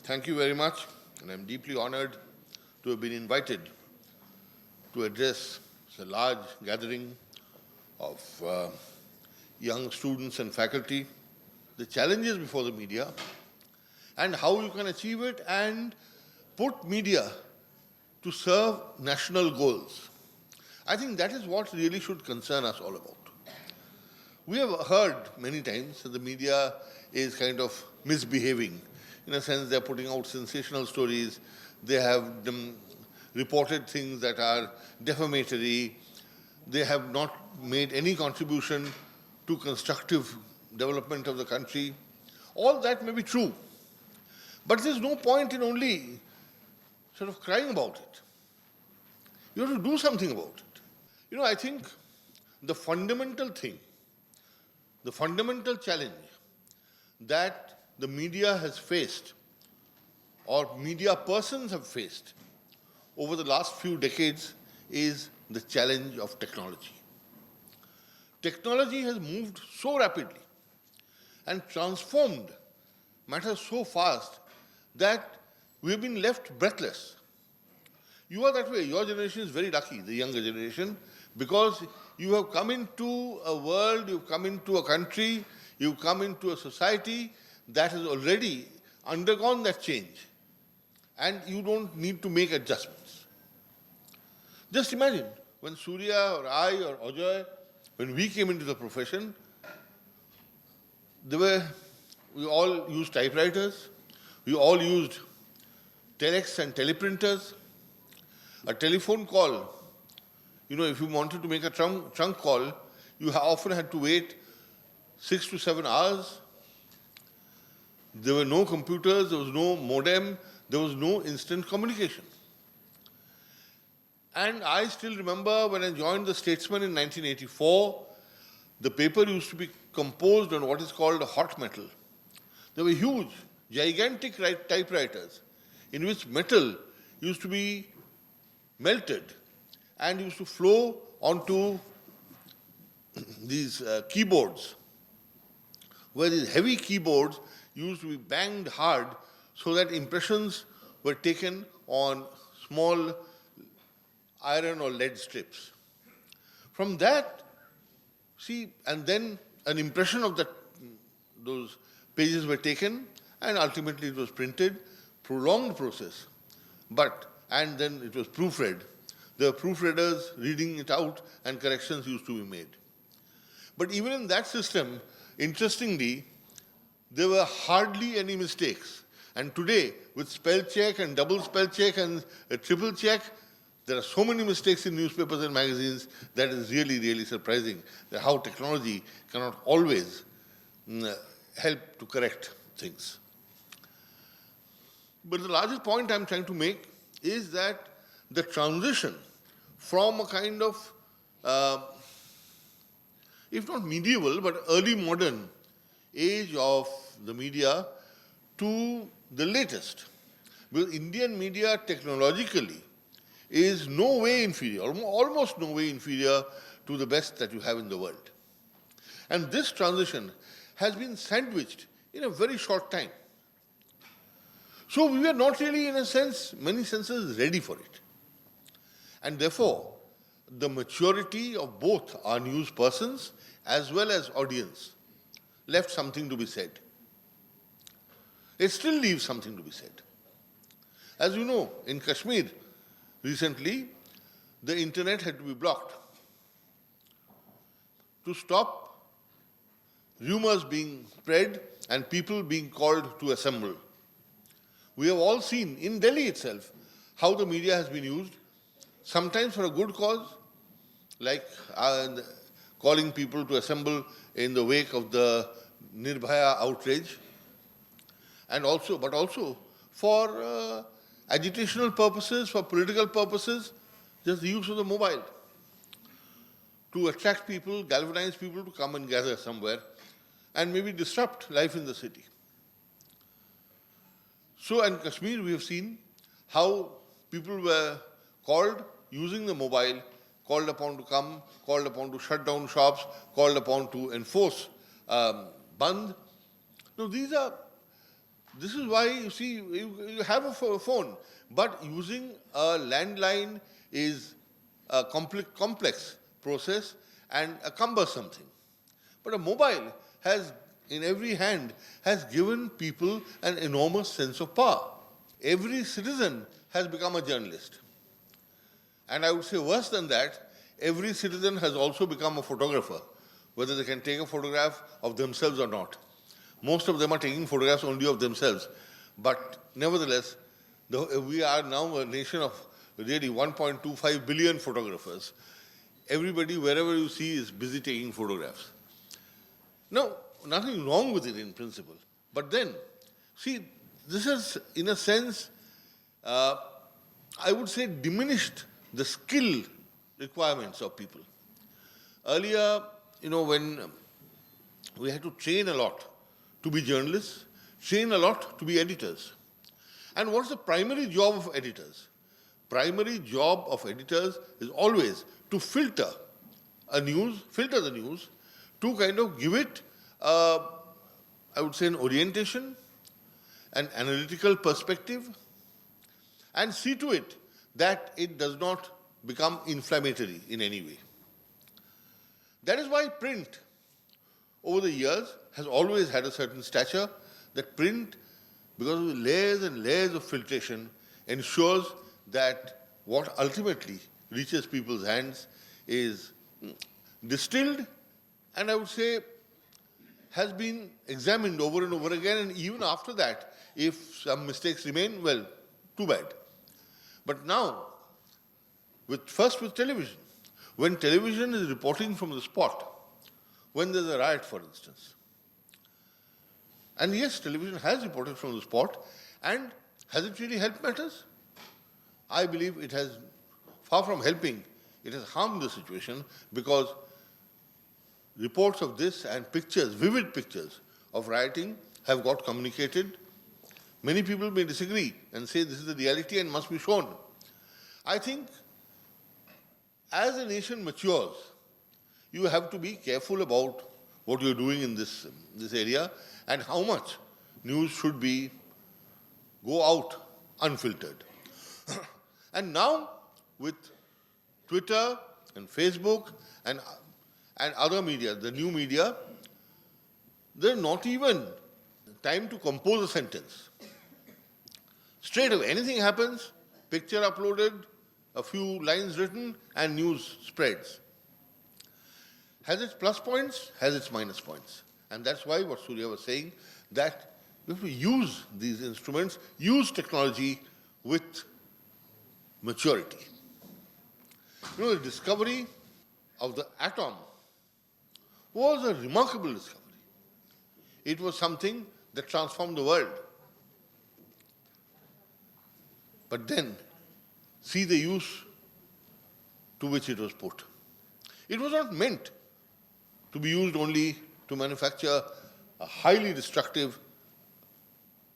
Thank you very much, and I'm deeply honored to have been invited to address a large gathering of young students and faculty, the challenges before the media, and how you can achieve it and put media to serve national goals. I think that is what really should concern us all about. We have heard many times that the media is kind of misbehaving. In a sense, they're putting out sensational stories. They have reported things that are defamatory. They have not made any contribution to constructive development of the country. All that may be true. But there's no point in only sort of crying about it. You have to do something about it. I think the fundamental thing, the fundamental challenge that the media has faced or media persons have faced over the last few decades is the challenge of technology. Technology has moved so rapidly and transformed matters so fast that we have been left breathless. You are that way. Your generation is very lucky, the younger generation, because you have come into a world, you've come into a country, you've come into a society that has already undergone that change, and you don't need to make adjustments. Just imagine when Surya or I or Ajay, when we came into the profession, we all used typewriters, we all used telex and teleprinters. A telephone call, if you wanted to make a trunk call, you often had to wait 6 to 7 hours. There were no computers, there was no modem, there was no instant communication. And I still remember when I joined the Statesman in 1984, the paper used to be composed on what is called hot metal. There were huge, gigantic typewriters in which metal used to be melted and used to flow onto these keyboards, where these heavy keyboards used to be banged hard so that impressions were taken on small iron or lead strips. From that, and then an impression of those pages were taken and ultimately it was printed, prolonged process, and then it was proofread. There were proofreaders reading it out and corrections used to be made. But even in that system, interestingly, there were hardly any mistakes. And today, with spell check and double spell check and a triple check, there are so many mistakes in newspapers and magazines that is really, really surprising that how technology cannot always help to correct things. But the largest point I'm trying to make is that the transition from a kind of, if not medieval, but early modern age of the media to the latest. Because Indian media technologically is no way inferior, almost no way inferior to the best that you have in the world. And this transition has been sandwiched in a very short time. So we were not really, in a sense, many senses, ready for it. And therefore, the maturity of both our news persons as well as audience left something to be said. It still leaves something to be said. As you know, in Kashmir, recently, the internet had to be blocked to stop rumors being spread and people being called to assemble. We have all seen in Delhi itself how the media has been used, sometimes for a good cause, like calling people to assemble in the wake of the Nirbhaya outrage, but also for agitational purposes, for political purposes, just the use of the mobile to attract people, galvanize people to come and gather somewhere and maybe disrupt life in the city. So in Kashmir, we have seen how people were called using the mobile, called upon to come, called upon to shut down shops, called upon to enforce band. Now, these are This is why, you see, you have a phone, but using a landline is a complex process and a cumbersome thing. But a mobile has, in every hand, has given people an enormous sense of power. Every citizen has become a journalist. And I would say worse than that, every citizen has also become a photographer, whether they can take a photograph of themselves or not. Most of them are taking photographs only of themselves. But nevertheless, we are now a nation of really 1.25 billion photographers. Everybody, wherever you see, is busy taking photographs. Now, nothing wrong with it in principle. But then, see, this has, in a sense, I would say, diminished the skill requirements of people. Earlier, when we had to train a lot to be journalists, train a lot to be editors. And what's the primary job of editors? Primary job of editors is always to filter the news, to kind of give it, I would say, an orientation, an analytical perspective, and see to it that it does not become inflammatory in any way. That is why print, over the years, has always had a certain stature. That print, because of the layers and layers of filtration, ensures that what ultimately reaches people's hands is distilled and, I would say, has been examined over and over again, and even after that, if some mistakes remain, well, too bad. But now, first with television, when television is reporting from the spot, when there's a riot, for instance, and yes, television has reported from the spot, and has it really helped matters? I believe it has, far from helping, it has harmed the situation, because reports of this and pictures, vivid pictures of rioting have got communicated. Many people may disagree and say this is the reality and must be shown. I think as a nation matures, you have to be careful about what you're doing in this area and how much news should go out unfiltered. And now, with Twitter and Facebook and other media, the new media, there's not even time to compose a sentence. Straight away, anything happens, picture uploaded, a few lines written, and news spreads. Has its plus points, has its minus points. And that's why what Surya was saying, that we have to use these instruments, use technology with maturity. The discovery of the atom was a remarkable discovery. It was something that transformed the world. But then, see the use to which it was put. It was not meant to be used only to manufacture a highly destructive,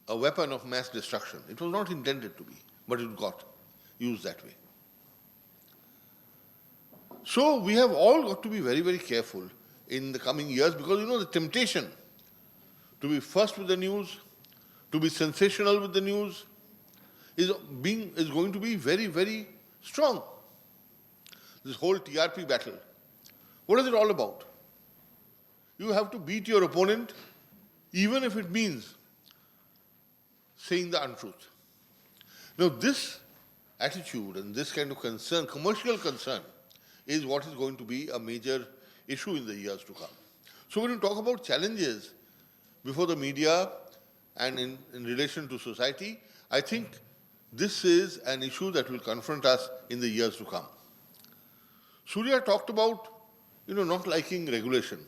a weapon of mass destruction. It was not intended to be, but it got used that way. So we have all got to be very, very careful in the coming years, because the temptation to be first with the news, to be sensational with the news, is going to be very, very strong. This whole TRP battle, what is it all about? You have to beat your opponent, even if it means saying the untruth. Now, this attitude and this kind of concern, commercial concern, is what is going to be a major issue in the years to come. So when you talk about challenges before the media and in relation to society, I think this is an issue that will confront us in the years to come. Surya talked about, not liking regulation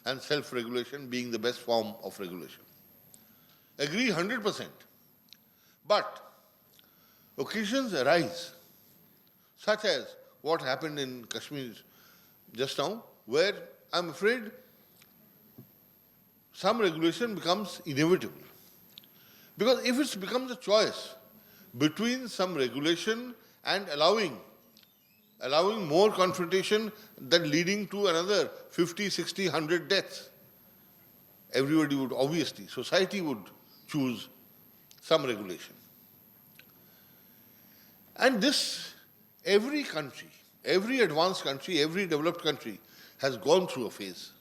and self-regulation being the best form of regulation. Agree 100%. But occasions arise, such as what happened in Kashmir just now, where I'm afraid some regulation becomes inevitable. Because if it becomes a choice between some regulation and allowing more confrontation than leading to another 50, 60, 100 deaths, everybody would obviously, society would choose some regulation. And this, every country, every advanced country, every developed country has gone through a phase.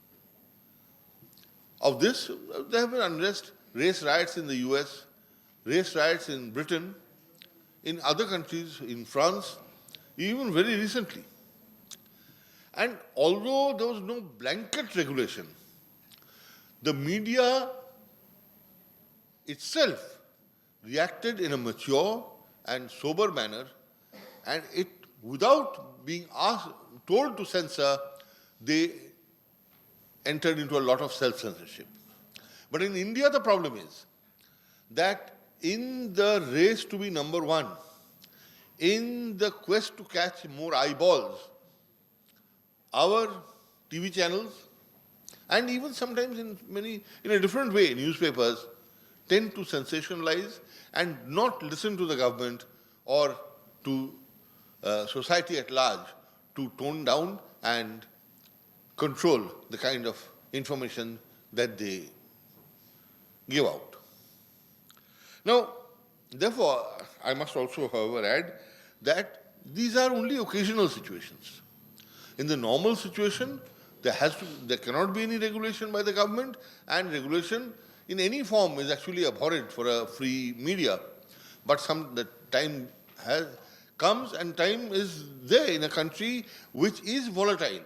Of this, there have been unrest, race riots in the US, race riots in Britain, in other countries, in France, even very recently. And although there was no blanket regulation, the media itself reacted in a mature and sober manner, and it, without being told to censor, they entered into a lot of self-censorship. But in India, the problem is that in the race to be number one, in the quest to catch more eyeballs, our TV channels, and even sometimes in a different way, newspapers, tend to sensationalize and not listen to the government or to society at large to tone down and control the kind of information that they give out. Now, therefore, I must also, however, add that these are only occasional situations. In the normal situation, there cannot be any regulation by the government, and regulation in any form is actually abhorrent for a free media. But the time comes, and time is there in a country which is volatile,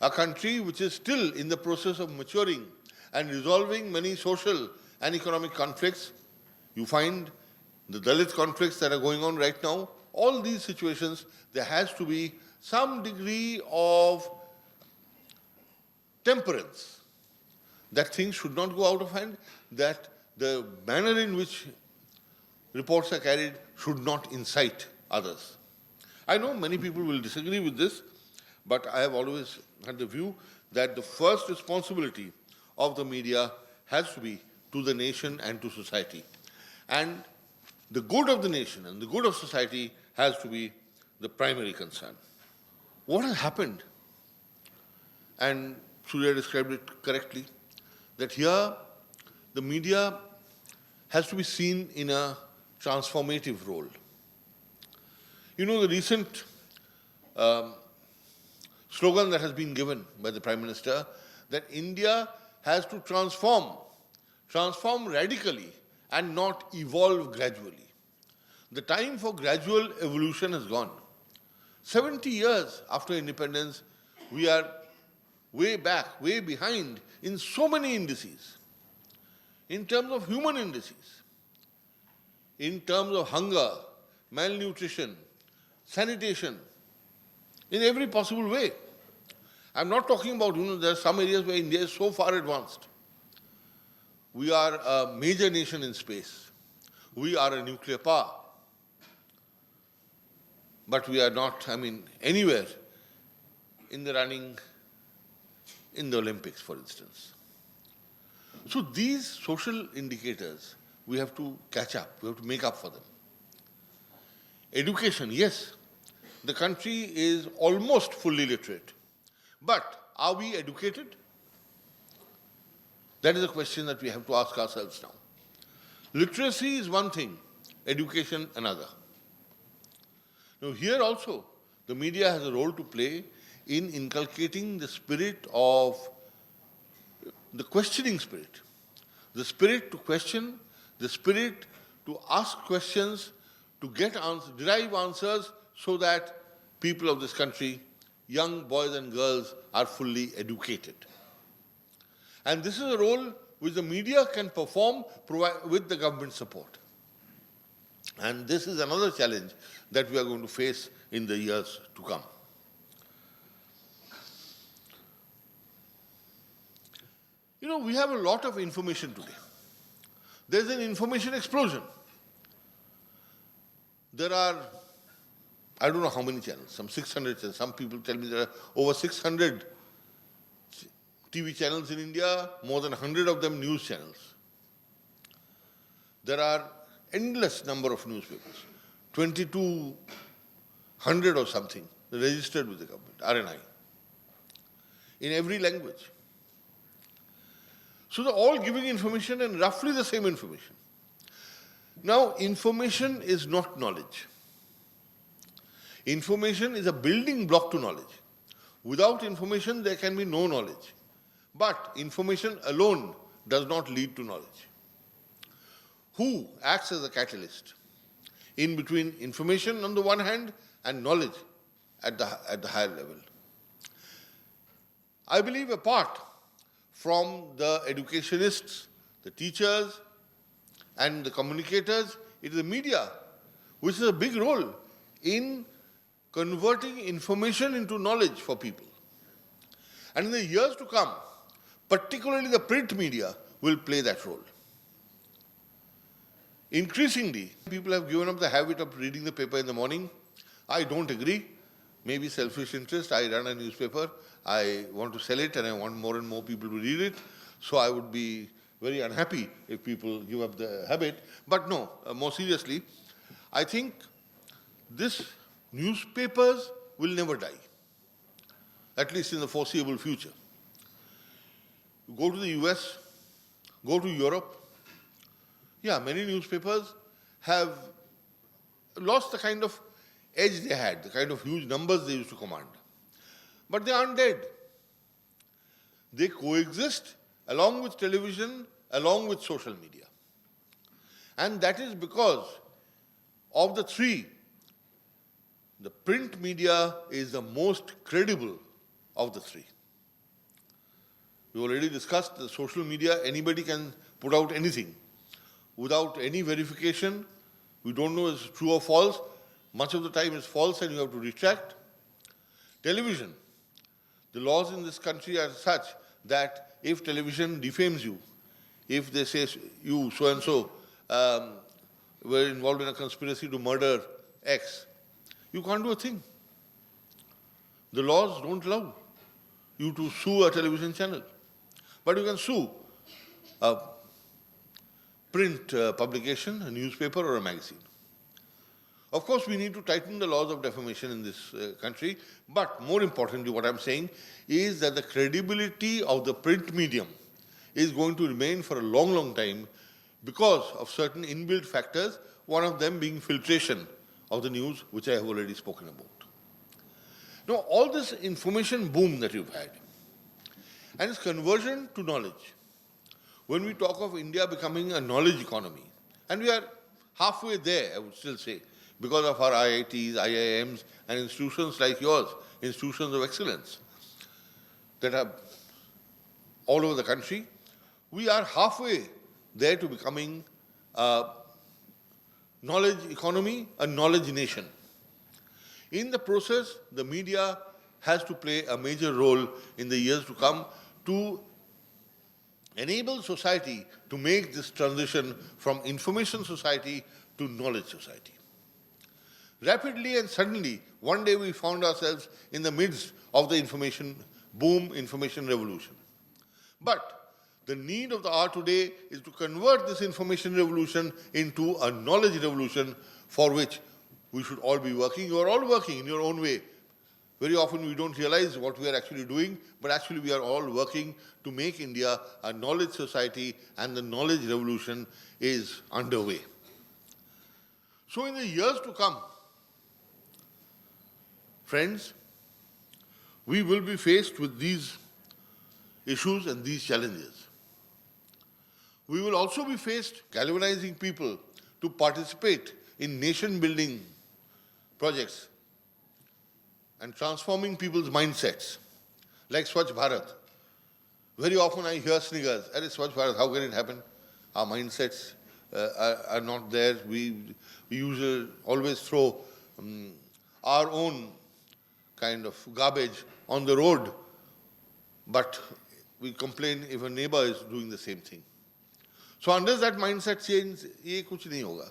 a country which is still in the process of maturing and resolving many social and economic conflicts. You find the Dalit conflicts that are going on right now. All these situations, there has to be some degree of temperance, that things should not go out of hand, that the manner in which reports are carried should not incite others. I know many people will disagree with this, but I have always had the view that the first responsibility of the media has to be to the nation and to society. And the good of the nation and the good of society has to be the primary concern. What has happened, and Surya described it correctly, that here the media has to be seen in a transformative role. You know, the recent slogan that has been given by the Prime Minister, that India has to transform radically and not evolve gradually. The time for gradual evolution has gone. 70 years after independence, we are way back, way behind in so many indices. In terms of human indices, in terms of hunger, malnutrition, sanitation, in every possible way. I'm not talking about, there are some areas where India is so far advanced. We are a major nation in space. We are a nuclear power. But we are not, anywhere in the running in the Olympics, for instance. So these social indicators, we have to catch up, we have to make up for them. Education, yes, the country is almost fully literate. But are we educated? That is a question that we have to ask ourselves now. Literacy is one thing, education another. Now here also, the media has a role to play in inculcating the spirit of the questioning spirit, the spirit to question, the spirit to ask questions, to get answers, derive answers, so that people of this country, young boys and girls, are fully educated. And this is a role which the media can perform with the government support. And this is another challenge that we are going to face in the years to come. We have a lot of information today. There's an information explosion. There are, I don't know how many channels, some 600 channels. Some people tell me there are over 600 TV channels in India, more than 100 of them news channels. There are endless number of newspapers, 2,200 or something, registered with the government, RNI, in every language. So they're all giving information and roughly the same information. Now, information is not knowledge. Information is a building block to knowledge. Without information, there can be no knowledge. But information alone does not lead to knowledge. Who acts as a catalyst in between information on the one hand and knowledge at the higher level? I believe apart from the educationists, the teachers, and the communicators, it is the media which has a big role in converting information into knowledge for people. And in the years to come, particularly the print media will play that role. Increasingly, people have given up the habit of reading the paper in the morning. I don't agree. Maybe selfish interest. I run a newspaper. I want to sell it and I want more and more people to read it. So I would be very unhappy if people give up the habit. But no, more seriously, I think this newspapers will never die, at least in the foreseeable future. Go to the US, go to Europe. Yeah, many newspapers have lost the kind of edge they had, the kind of huge numbers they used to command. But they aren't dead. They coexist along with television, along with social media. And that is because of the three, the print media is the most credible of the three. We already discussed the social media, anybody can put out anything. Without any verification, we don't know if it's true or false. Much of the time it's false and you have to retract. Television. The laws in this country are such that if television defames you, if they say you so-and-so were involved in a conspiracy to murder X, you can't do a thing. The laws don't allow you to sue a television channel. But you can sue a print publication, a newspaper or a magazine. Of course, we need to tighten the laws of defamation in this country, but more importantly, what I'm saying is that the credibility of the print medium is going to remain for a long, long time because of certain inbuilt factors, one of them being filtration of the news, which I have already spoken about. Now, all this information boom that you've had, and its conversion to knowledge, when we talk of India becoming a knowledge economy, and we are halfway there, I would still say, because of our IITs, IIMs, and institutions like yours, institutions of excellence, that are all over the country, we are halfway there to becoming a knowledge economy, a knowledge nation. In the process, the media has to play a major role in the years to come to enable society to make this transition from information society to knowledge society. Rapidly and suddenly, one day we found ourselves in the midst of the information boom, information revolution. But the need of the hour today is to convert this information revolution into a knowledge revolution for which we should all be working. You are all working in your own way. Very often we don't realize what we are actually doing, but actually we are all working to make India a knowledge society, and the knowledge revolution is underway. So in the years to come, friends, we will be faced with these issues and these challenges. We will also be faced galvanizing people to participate in nation-building projects and transforming people's mindsets, like Swachh Bharat. Very often I hear sniggers, "Arey Swachh Bharat, how can it happen? Our mindsets are not there. We usually always throw our own kind of garbage on the road, but we complain if a neighbor is doing the same thing." So unless that mindset change, ये कुछ नहीं होगा.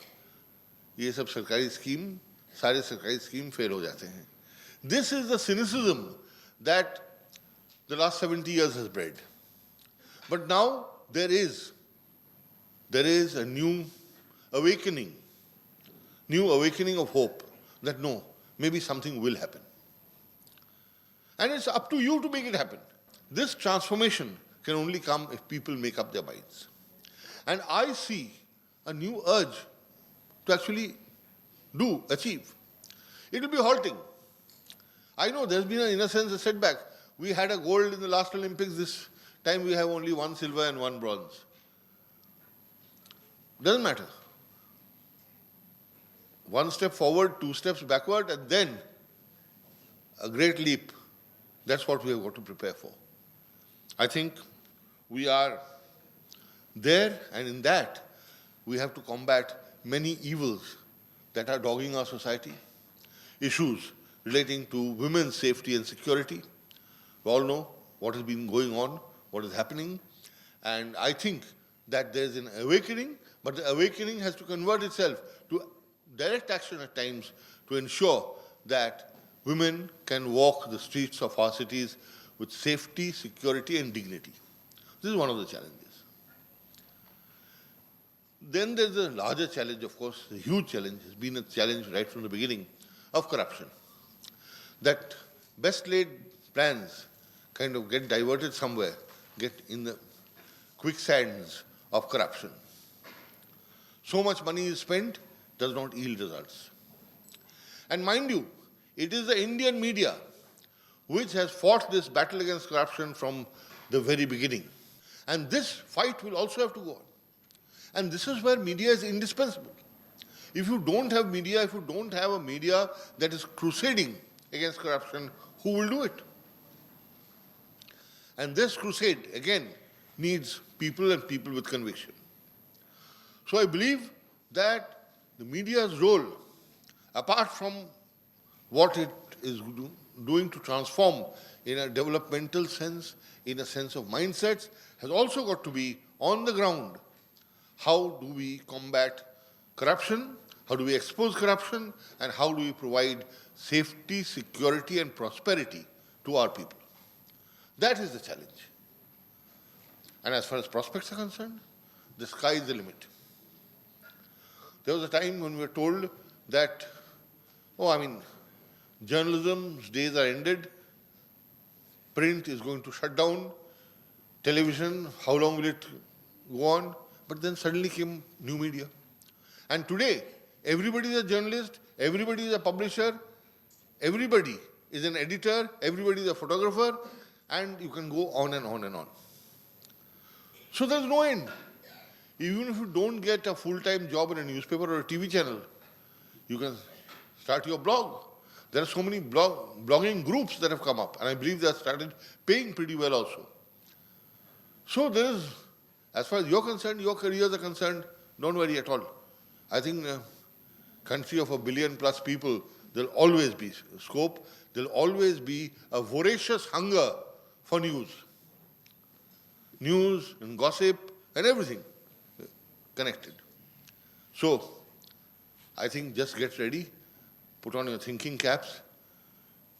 ये सब सरकारी scheme, सारे सरकारी scheme fail हो जाते हैं. This is the cynicism that the last 70 years has bred. But now there is a new awakening of hope that no, maybe something will happen. And it's up to you to make it happen. This transformation can only come if people make up their minds. And I see a new urge to actually achieve. It will be halting. I know there's been, in a sense, a setback. We had a gold in the last Olympics. This time we have only 1 silver and 1 bronze. Doesn't matter. 1 step forward, 2 steps backward, and then a great leap. That's what we have got to prepare for. I think we are there, and in that, we have to combat many evils that are dogging our society. Issues relating to women's safety and security. We all know what has been going on, what is happening, and I think that there is an awakening, but the awakening has to convert itself to direct action at times to ensure that women can walk the streets of our cities with safety, security, and dignity. This is one of the challenges. Then there's a larger challenge, of course, a huge challenge, has been a challenge right from the beginning, of corruption. That best laid plans kind of get diverted somewhere, get in the quicksands of corruption. So much money is spent, does not yield results. And mind you, it is the Indian media which has fought this battle against corruption from the very beginning. And this fight will also have to go on. And this is where media is indispensable. If you don't have media, if you don't have a media that is crusading against corruption, who will do it? And this crusade, again, needs people and people with conviction. So I believe that the media's role, apart from what it is doing to transform in a developmental sense, in a sense of mindsets, has also got to be on the ground. How do we combat corruption? How do we expose corruption? And how do we provide safety, security, and prosperity to our people? That is the challenge. And as far as prospects are concerned, the sky is the limit. There was a time when we were told that, journalism's days are ended, print is going to shut down, television, how long will it go on? But then suddenly came new media. And today, everybody is a journalist, everybody is a publisher, everybody is an editor, everybody is a photographer, and you can go on and on and on. So there's no end. Even if you don't get a full-time job in a newspaper or a TV channel, you can start your blog. There are so many blogging groups that have come up, and I believe they have started paying pretty well also. So there is, as far as you're concerned, your careers are concerned, don't worry at all. I think in a country of 1 billion plus people, there'll always be scope, there'll always be a voracious hunger for news. News and gossip and everything connected. So, I think just get ready, put on your thinking caps.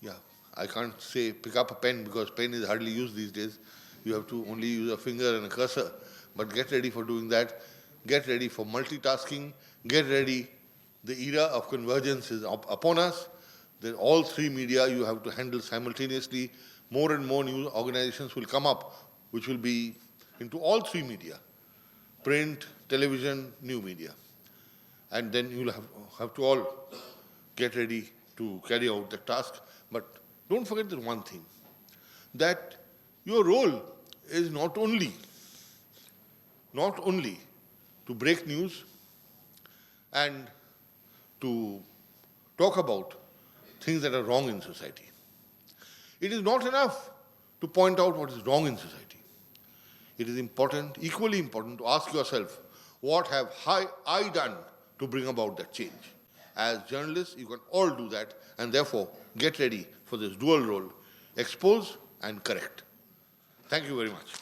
Yeah, I can't say pick up a pen because pen is hardly used these days. You have to only use a finger and a cursor. But get ready for doing that. Get ready for multitasking. Get ready. The era of convergence is upon us. Then all 3 media you have to handle simultaneously. More and more news organizations will come up which will be into all 3 media. Print, television, new media. And then you'll have to all get ready to carry out the task. But don't forget the one thing, that your role is not only to break news and to talk about things that are wrong in society. It is not enough to point out what is wrong in society. It is important, equally important, to ask yourself, what have I done to bring about that change? As journalists, you can all do that, and therefore get ready for this dual role, expose and correct. Thank you very much.